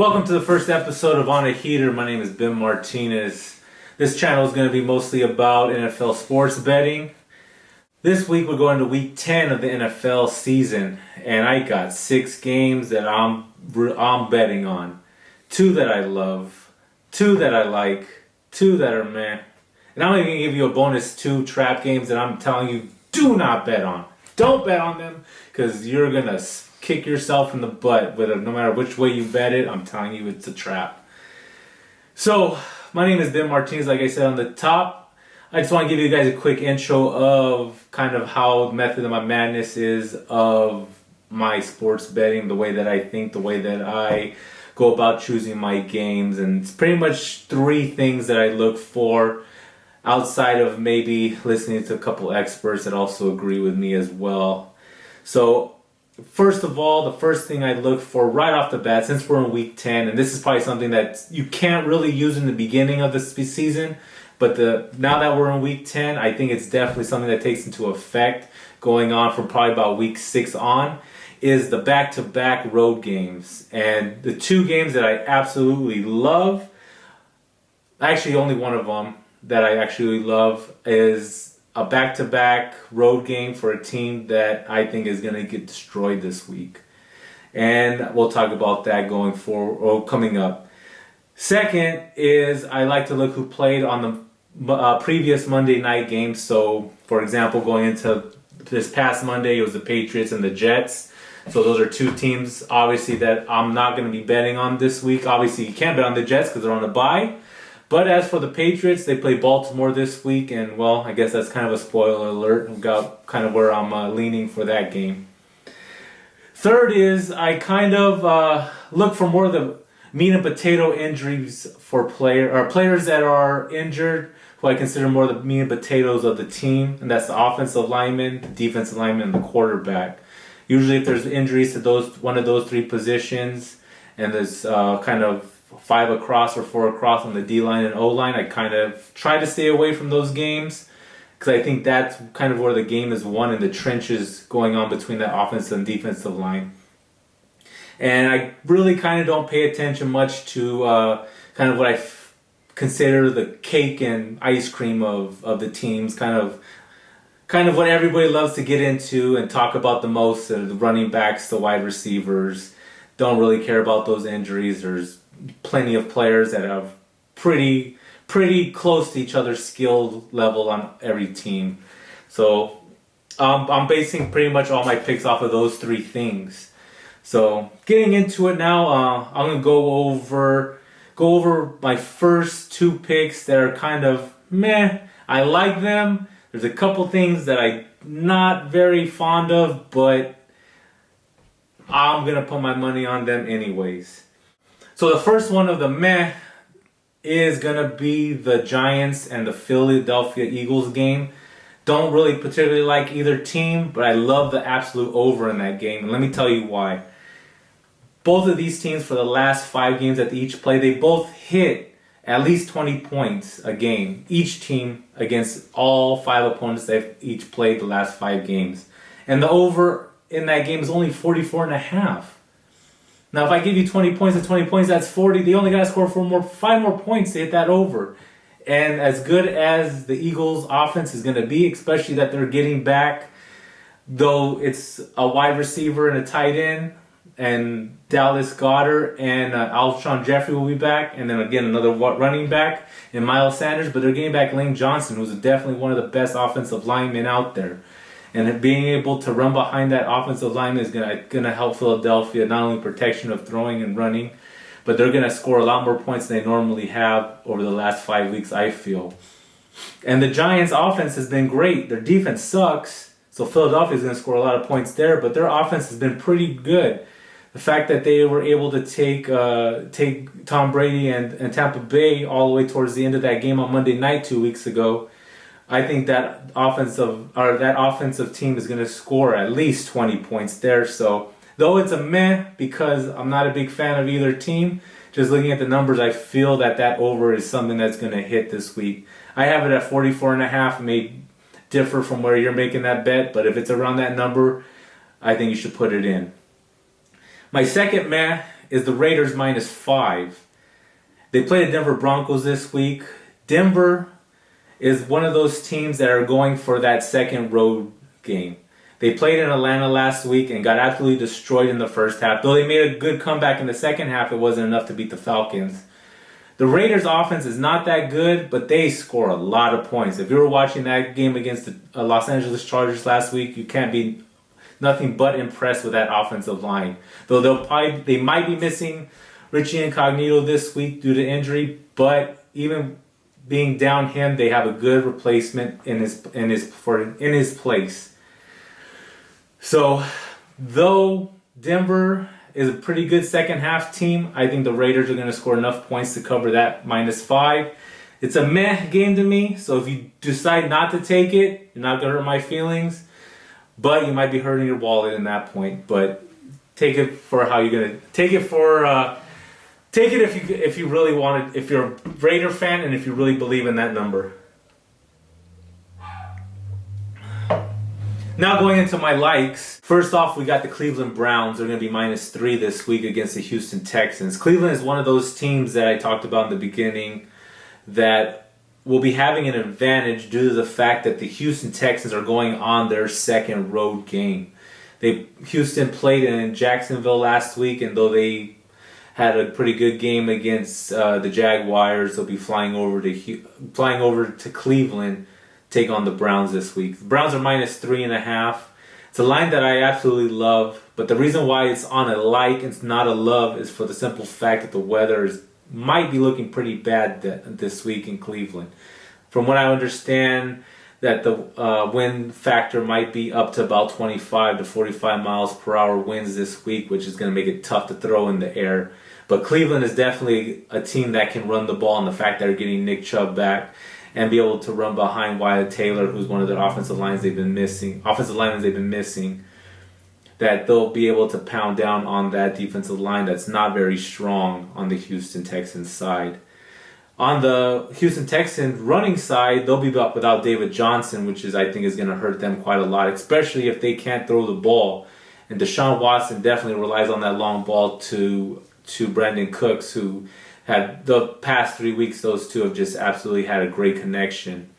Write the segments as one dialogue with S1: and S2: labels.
S1: Welcome to the first episode of On a Heater. My name is Ben Martinez. This channel is going to be mostly about NFL sports betting. This week we're going to week 10 of the NFL season, and I got 6 games that I'm betting on. 2 that I love, 2 that I like, 2 that are meh. And I'm even going to give you a bonus 2 trap games that I'm telling you do not bet on. Don't bet on them because you're going to kick yourself in the butt. No matter which way you bet it, I'm telling you it's a trap. So, my name is Ben Martinez, like I said on the top. I just want to give you guys a quick intro of kind of how the method of my madness is of my sports betting, the way that I think, the way that I go about choosing my games. And it's pretty much 3 things that I look for outside of maybe listening to a couple experts that also agree with me as well. So, first of all, the first thing I look for right off the bat, since we're in week 10, and this is probably something that you can't really use in the beginning of the season, but now that we're in week 10, I think it's definitely something that takes into effect going on from probably about week 6 on, is the back-to-back road games. And the 2 games that I absolutely love, actually only one of them that I actually love, is a back-to-back road game for a team that I think is going to get destroyed this week. And we'll talk about that going forward or coming up. Second is I like to look who played on the previous Monday night games. So, for example, going into this past Monday, it was the Patriots and the Jets. So those are 2 teams, obviously, that I'm not going to be betting on this week. Obviously, you can't bet on the Jets because they're on a bye. But as for the Patriots, they play Baltimore this week, and well, I guess that's kind of a spoiler alert. I've got kind of where I'm leaning for that game. Third is I kind of look for more of the meat and potato injuries for players that are injured, who I consider more the meat and potatoes of the team, and that's the offensive lineman, the defensive lineman, and the quarterback. Usually, if there's injuries to one of those 3 positions, and there's kind of 5 across or 4 across on the D-line and O-line, I kind of try to stay away from those games because I think that's kind of where the game is won in the trenches going on between the offensive and defensive line. And I really kind of don't pay attention much to kind of what I consider the cake and ice cream of the teams, kind of what everybody loves to get into and talk about the most, the running backs, the wide receivers. Don't really care about those injuries. There's plenty of players that have pretty close to each other's skill level on every team. So I'm basing pretty much all my picks off of those 3 things. So getting into it now, I'm gonna go over my first 2 picks that are kind of meh. I like them. There's a couple things that I'm not very fond of, but I'm gonna put my money on them anyways. So the first one of the meh is going to be the Giants and the Philadelphia Eagles game. Don't really particularly like either team, but I love the absolute over in that game. And let me tell you why. Both of these teams, for the last 5 games that they each play, they both hit at least 20 points a game. Each team against all 5 opponents they've each played the last 5 games. And the over in that game is only 44.5. Now, if I give you 20 points and 20 points, that's 40. They only got to score 5 more points to hit that over. And as good as the Eagles' offense is going to be, especially that they're getting back, though it's a wide receiver and a tight end, and Dallas Goedert and Alshon Jeffrey will be back, and then again another running back and Miles Sanders, but they're getting back Lane Johnson, who's definitely one of the best offensive linemen out there. And being able to run behind that offensive line is gonna help Philadelphia, not only protection of throwing and running, but they're gonna score a lot more points than they normally have over the last 5 weeks, I feel. And the Giants' offense has been great. Their defense sucks, so Philadelphia is gonna score a lot of points there. But their offense has been pretty good. The fact that they were able to take Tom Brady and Tampa Bay all the way towards the end of that game on Monday night 2 weeks ago. I think that offensive team is going to score at least 20 points there. So, though it's a meh because I'm not a big fan of either team, just looking at the numbers, I feel that over is something that's going to hit this week. I have it at 44.5. It may differ from where you're making that bet, but if it's around that number, I think you should put it in. My second meh is the Raiders -5. They play the Denver Broncos this week. Denver is one of those teams that are going for that second road game. They played in Atlanta last week and got absolutely destroyed in the first half. Though they made a good comeback in the second half, it wasn't enough to beat the Falcons. The Raiders' offense is not that good, but they score a lot of points. If you were watching that game against the Los Angeles Chargers last week, you can't be nothing but impressed with that offensive line. Though they might be missing Richie Incognito this week due to injury, but even being down him, they have a good replacement in his place. So, though Denver is a pretty good second half team, I think the Raiders are going to score enough points to cover that -5. It's a meh game to me, so if you decide not to take it, you're not going to hurt my feelings, but you might be hurting your wallet in that point. But take it for how you're going to take it for. Take it if you really want it, if you're a Raider fan and if you really believe in that number. Now going into my likes. First off, we got the Cleveland Browns. They're going to be -3 this week against the Houston Texans. Cleveland is one of those teams that I talked about in the beginning that will be having an advantage due to the fact that the Houston Texans are going on their second road game. Houston played in Jacksonville last week, and though they had a pretty good game against the Jaguars, they'll be flying over to Cleveland, take on the Browns this week. The Browns are -3.5. It's a line that I absolutely love, but the reason why it's on a like and it's not a love is for the simple fact that the weather might be looking pretty bad this week in Cleveland. From what I understand, that the wind factor might be up to about 25 to 45 miles per hour winds this week, which is going to make it tough to throw in the air. But Cleveland is definitely a team that can run the ball, and the fact that they're getting Nick Chubb back and be able to run behind Wyatt Taylor, who's one of the offensive linemen they've been missing, that they'll be able to pound down on that defensive line that's not very strong on the Houston Texans side. On the Houston Texans running side, they'll be without David Johnson, which I think is going to hurt them quite a lot, especially if they can't throw the ball. And Deshaun Watson definitely relies on that long ball to Brandon Cooks, who had the past 3 weeks, those two have just absolutely had a great connection.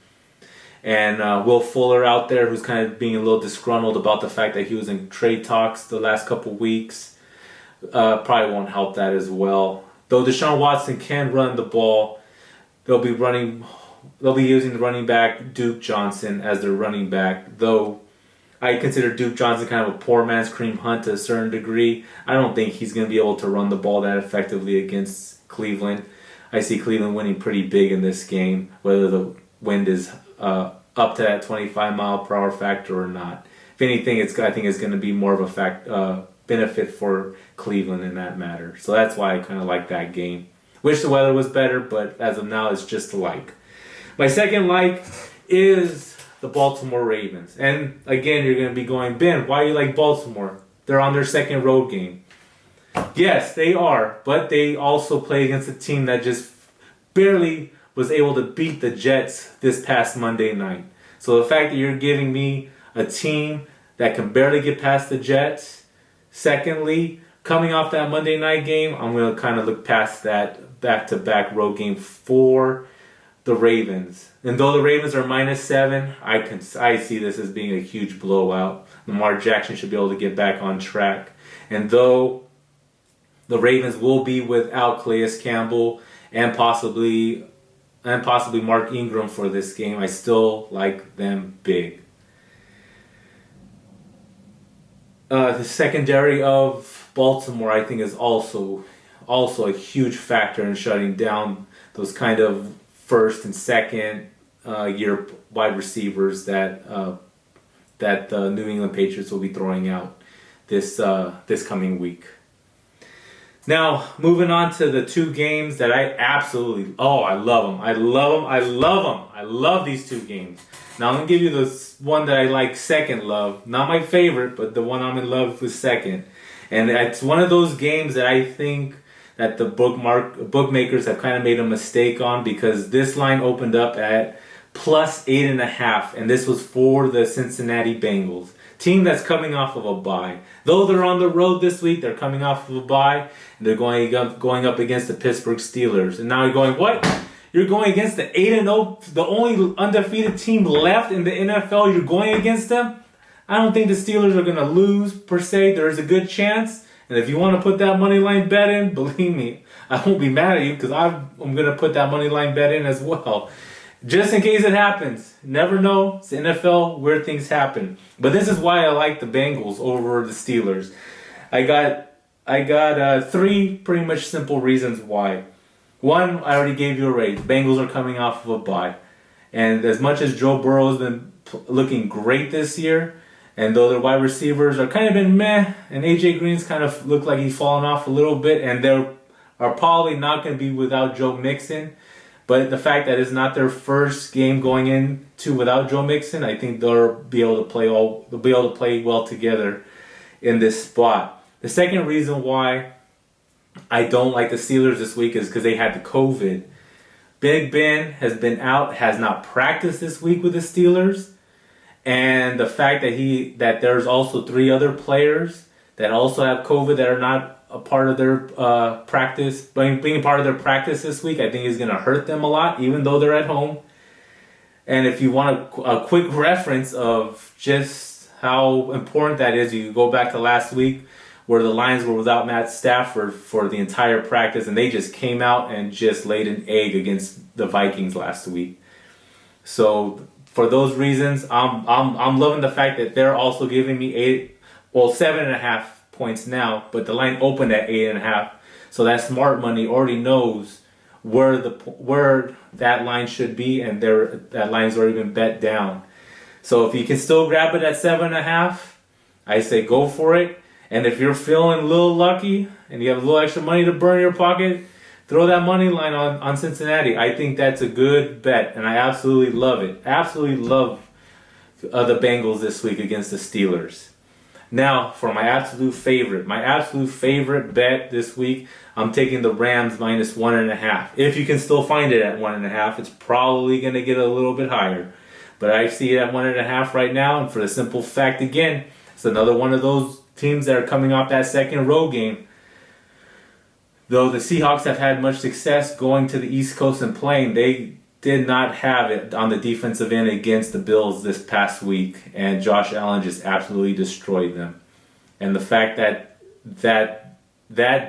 S1: And Will Fuller out there, who's kind of being a little disgruntled about the fact that he was in trade talks the last couple weeks, probably won't help that as well. Though Deshaun Watson can run the ball, they'll be using the running back Duke Johnson as their running back. Though I consider Duke Johnson kind of a poor man's Kareem Hunt to a certain degree. I don't think he's going to be able to run the ball that effectively against Cleveland. I see Cleveland winning pretty big in this game, whether the wind is up to that 25 mile per hour factor or not. If anything, I think it's going to be more of a benefit for Cleveland in that matter. So that's why I kind of like that game. Wish the weather was better, but as of now, it's just a like. My second like is the Baltimore Ravens. And again, you're going to be going, Ben, why do you like Baltimore? They're on their second road game. Yes, they are, but they also play against a team that just barely was able to beat the Jets this past Monday night. So the fact that you're giving me a team that can barely get past the Jets, secondly, coming off that Monday night game, I'm going to kind of look past that back-to-back road game for the Ravens. And though the Ravens are -7, I see this as being a huge blowout. Lamar Jackson should be able to get back on track. And though the Ravens will be without Calais Campbell and possibly Mark Ingram for this game, I still like them big. The secondary of Baltimore, I think, is also a huge factor in shutting down those kind of first and second year wide receivers that the New England Patriots will be throwing out this coming week. Now, moving on to the two games that I absolutely, I love them. I love these two games. Now, I'm going to give you this one that I like second love. Not my favorite, but the one I'm in love with second. And it's one of those games that I think that the bookmakers have kind of made a mistake on, because this line opened up at +8.5, and this was for the Cincinnati Bengals Team that's coming off of a bye. Though they're on the road this week, they're coming off of a bye, and they're going up against the Pittsburgh Steelers. And now you're going, what? You're going against the 8-0, the only undefeated team left in the NFL. You're going against them? I don't think the Steelers are going to lose, per se. There is a good chance. And if you want to put that money line bet in, believe me, I won't be mad at you because I'm going to put that money line bet in as well. Just in case it happens. Never know. It's the NFL, weird things happen. But this is why I like the Bengals over the Steelers. I got three pretty much simple reasons why. One, I already gave you a rate. The Bengals are coming off of a bye. And as much as Joe Burrow has been looking great this year, and though their wide receivers are kind of been meh, and AJ Green's kind of looked like he's fallen off a little bit, and they are probably not going to be without Joe Mixon. But the fact that it's not their first game going into without Joe Mixon, I think they'll be able to play well together in this spot. The second reason why I don't like the Steelers this week is because they had the COVID. Big Ben has been out, has not practiced this week with the Steelers, and the fact that there's also three other players that also have COVID that are not a part of their practice, being part of their practice this week, I think is going to hurt them a lot, even though they're at home. And if you want a quick reference of just how important that is, you go back to last week where the Lions were without Matt Stafford for the entire practice, and they just came out and just laid an egg against the Vikings last week. So for those reasons, I'm loving the fact that they're also giving me 7.5 points now, but the line opened at 8.5. So that smart money already knows where that line should be, and that line's already been bet down. So if you can still grab it at 7.5, I say go for it. And if you're feeling a little lucky and you have a little extra money to burn in your pocket, throw that money line on Cincinnati. I think that's a good bet, and I absolutely love it. Absolutely love the Bengals this week against the Steelers. Now, for my absolute favorite bet this week, I'm taking the Rams minus 1.5. If you can still find it at 1.5, it's probably going to get a little bit higher. But I see it at 1.5 right now, and for the simple fact, again, it's another one of those teams that are coming off that second road game. Though the Seahawks have had much success going to the East Coast and playing, they did not have it on the defensive end against the Bills this past week, and Josh Allen just absolutely destroyed them. And the fact that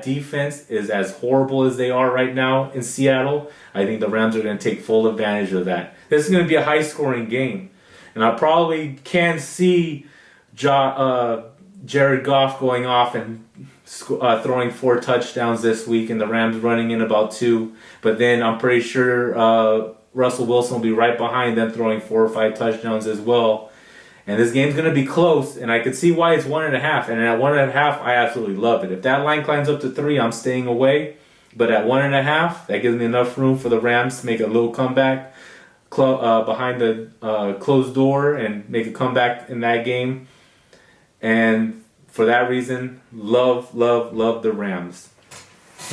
S1: defense is as horrible as they are right now in Seattle, I think the Rams are going to take full advantage of that. This is going to be a high-scoring game, and I probably can see Jared Goff going off and throwing 4 touchdowns this week, and the Rams running in about 2. But then I'm pretty sure Russell Wilson will be right behind them, throwing 4 or 5 touchdowns as well. And this game's going to be close, and I could see why it's 1.5. And at 1.5, I absolutely love it. If that line climbs up to 3, I'm staying away. But at 1.5, that gives me enough room for the Rams to make a little comeback behind the closed door and make a comeback in that game. And for that reason, love the Rams.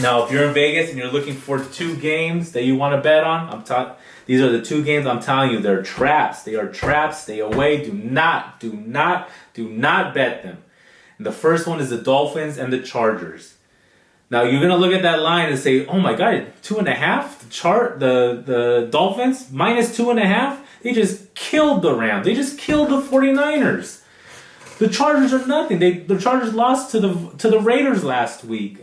S1: Now, if you're in Vegas and you're looking for 2 games that you want to bet on, these are the 2 games I'm telling you. They're traps. They are traps. Stay away. Do not bet them. And the first one is the Dolphins and the Chargers. Now, you're going to look at that line and say, oh my God, 2.5? The Dolphins, minus 2.5? They just killed the Rams. They just killed the 49ers. The Chargers are nothing. The Chargers lost to the Raiders last week.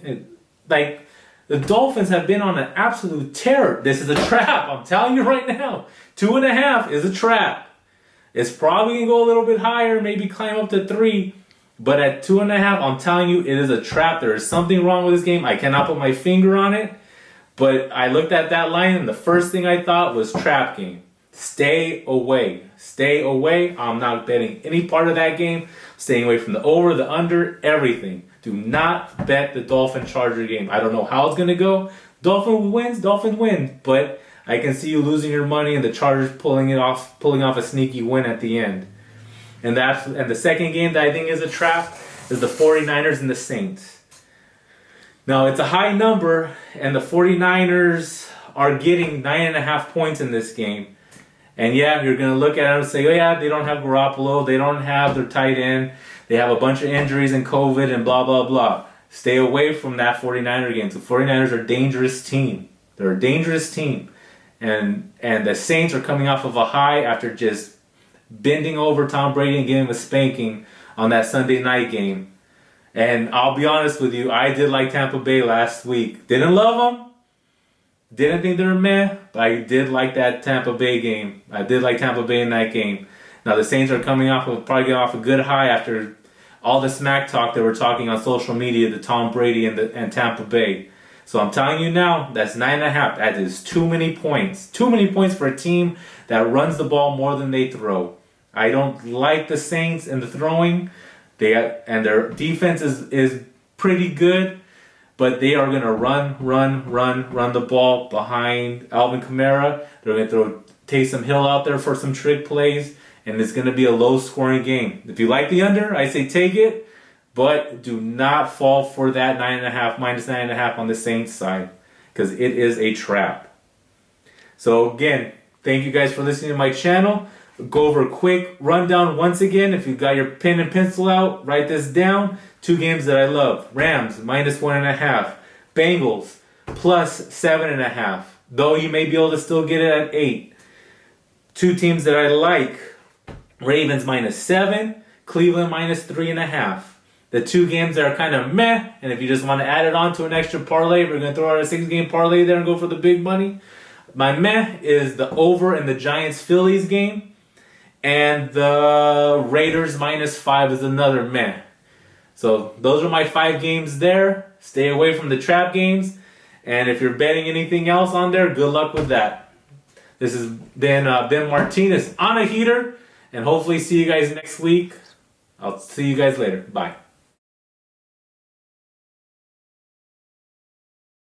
S1: The Dolphins have been on an absolute tear. This is a trap. I'm telling you right now. 2.5 is a trap. It's probably going to go a little bit higher, maybe climb up to 3. But at 2.5, I'm telling you, it is a trap. There is something wrong with this game. I cannot put my finger on it. But I looked at that line, and the first thing I thought was trap game. Stay away. Stay away. I'm not betting any part of that game. Staying away from the over, the under, everything. Do not bet the Dolphin-Charger game. I don't know how it's going to go. Dolphins win. But I can see you losing your money and the Chargers pulling off a sneaky win at the end. And the second game that I think is a trap is the 49ers and the Saints. Now, it's a high number, and the 49ers are getting 9.5 points in this game. And yeah, you're going to look at them and say, oh yeah, they don't have Garoppolo, they don't have their tight end, they have a bunch of injuries and COVID and blah, blah, blah. Stay away from that 49er game. The 49ers are a dangerous team. They're a dangerous team. And the Saints are coming off of a high after just bending over Tom Brady and giving him a spanking on that Sunday night game. And I'll be honest with you, I did like Tampa Bay last week. Didn't love them. Didn't think they were meh, but I did like that Tampa Bay game. I did like Tampa Bay in that game. Now the Saints are coming off of probably getting off a good high after all the smack talk that we're talking on social media to Tom Brady and Tampa Bay. So I'm telling you now, that's 9.5. That is too many points. Too many points for a team that runs the ball more than they throw. I don't like the Saints in the throwing. And their defense is pretty good. But they are going to run the ball behind Alvin Kamara. They're going to throw Taysom Hill out there for some trick plays. And it's going to be a low-scoring game. If you like the under, I say take it. But do not fall for that minus 9.5 on the Saints side. Because it is a trap. So again, thank you guys for listening to my channel. Go over a quick rundown once again. If you got your pen and pencil out, write this down. 2 games that I love. Rams, minus 1.5. Bengals, plus 7.5. Though you may be able to still get it at 8. 2 teams that I like. Ravens, minus 7. Cleveland, minus 3.5. The 2 games that are kind of meh. And if you just want to add it on to an extra parlay, we're going to throw out a 6-game parlay there and go for the big money. My meh is the over in the Giants-Phillies game. And the Raiders, minus 5 is another meh. So those are my 5 games there. Stay away from the trap games. And if you're betting anything else on there, good luck with that. This has been Ben Martinez on a heater. And hopefully see you guys next week. I'll see you guys later. Bye.